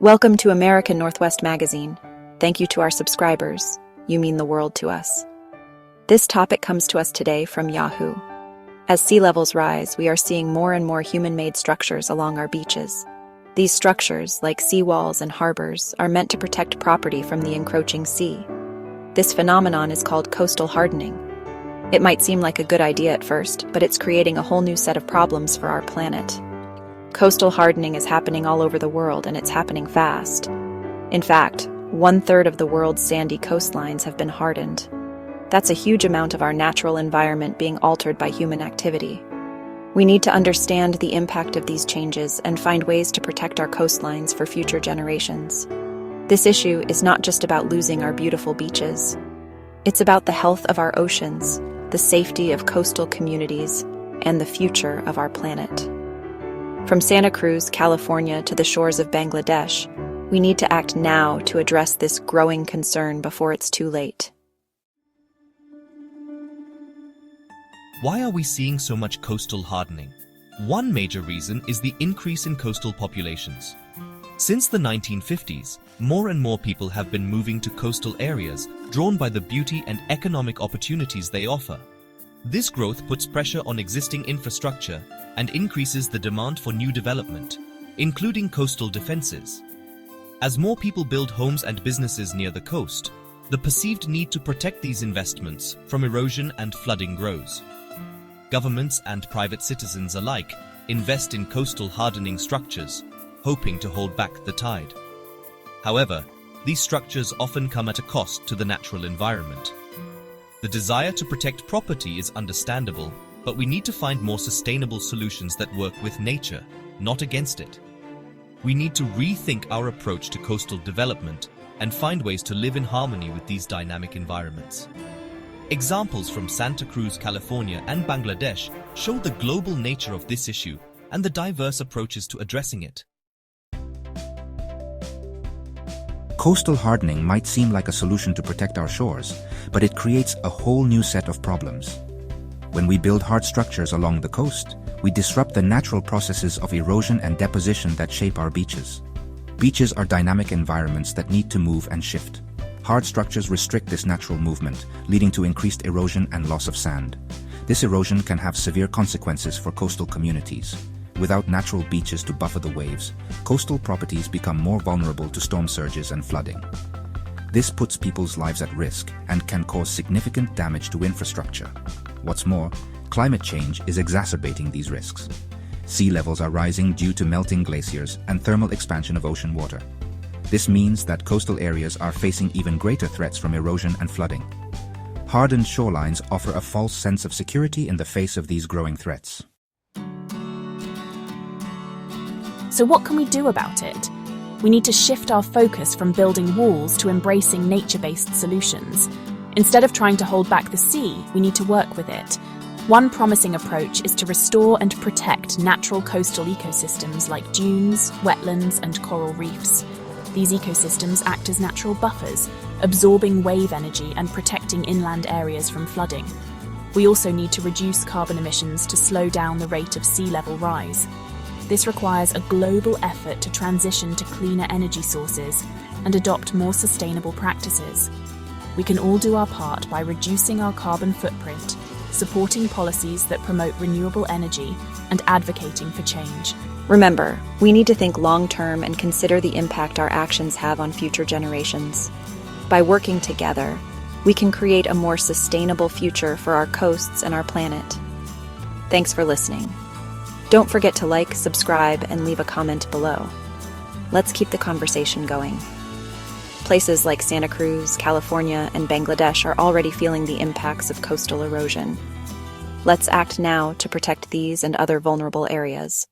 Welcome to American Northwest Magazine. Thank you to our subscribers. You mean the world to us. This topic comes to us today from Yahoo. As sea levels rise, we are seeing more and more human-made structures along our beaches. These structures, like seawalls and harbors, are meant to protect property from the encroaching sea. This phenomenon is called coastal hardening. It might seem like a good idea at first, but it's creating a whole new set of problems for our planet. Coastal hardening is happening all over the world, and it's happening fast. In fact, 1/3 of the world's sandy coastlines have been hardened. That's a huge amount of our natural environment being altered by human activity. We need to understand the impact of these changes and find ways to protect our coastlines for future generations. This issue is not just about losing our beautiful beaches. It's about the health of our oceans, the safety of coastal communities, and the future of our planet. From Santa Cruz, California to the shores of Bangladesh, we need to act now to address this growing concern before it's too late. Why are we seeing so much coastal hardening? One major reason is the increase in coastal populations. Since the 1950s, more and more people have been moving to coastal areas, drawn by the beauty and economic opportunities they offer. This growth puts pressure on existing infrastructure and increases the demand for new development, including coastal defenses. As more people build homes and businesses near the coast, the perceived need to protect these investments from erosion and flooding grows. Governments and private citizens alike invest in coastal hardening structures, hoping to hold back the tide. However, these structures often come at a cost to the natural environment. The desire to protect property is understandable, but we need to find more sustainable solutions that work with nature, not against it. We need to rethink our approach to coastal development and find ways to live in harmony with these dynamic environments. Examples from Santa Cruz, California and Bangladesh show the global nature of this issue and the diverse approaches to addressing it. Coastal hardening might seem like a solution to protect our shores, but it creates a whole new set of problems. When we build hard structures along the coast, we disrupt the natural processes of erosion and deposition that shape our beaches. Beaches are dynamic environments that need to move and shift. Hard structures restrict this natural movement, leading to increased erosion and loss of sand. This erosion can have severe consequences for coastal communities. Without natural beaches to buffer the waves, coastal properties become more vulnerable to storm surges and flooding. This puts people's lives at risk and can cause significant damage to infrastructure. What's more, climate change is exacerbating these risks. Sea levels are rising due to melting glaciers and thermal expansion of ocean water. This means that coastal areas are facing even greater threats from erosion and flooding. Hardened shorelines offer a false sense of security in the face of these growing threats. So what can we do about it? We need to shift our focus from building walls to embracing nature-based solutions. Instead of trying to hold back the sea, we need to work with it. One promising approach is to restore and protect natural coastal ecosystems like dunes, wetlands, and coral reefs. These ecosystems act as natural buffers, absorbing wave energy and protecting inland areas from flooding. We also need to reduce carbon emissions to slow down the rate of sea level rise. This requires a global effort to transition to cleaner energy sources and adopt more sustainable practices. We can all do our part by reducing our carbon footprint, supporting policies that promote renewable energy, and advocating for change. Remember, we need to think long-term and consider the impact our actions have on future generations. By working together, we can create a more sustainable future for our coasts and our planet. Thanks for listening. Don't forget to like, subscribe, and leave a comment below. Let's keep the conversation going. Places like Santa Cruz, California, and Bangladesh are already feeling the impacts of coastal erosion. Let's act now to protect these and other vulnerable areas.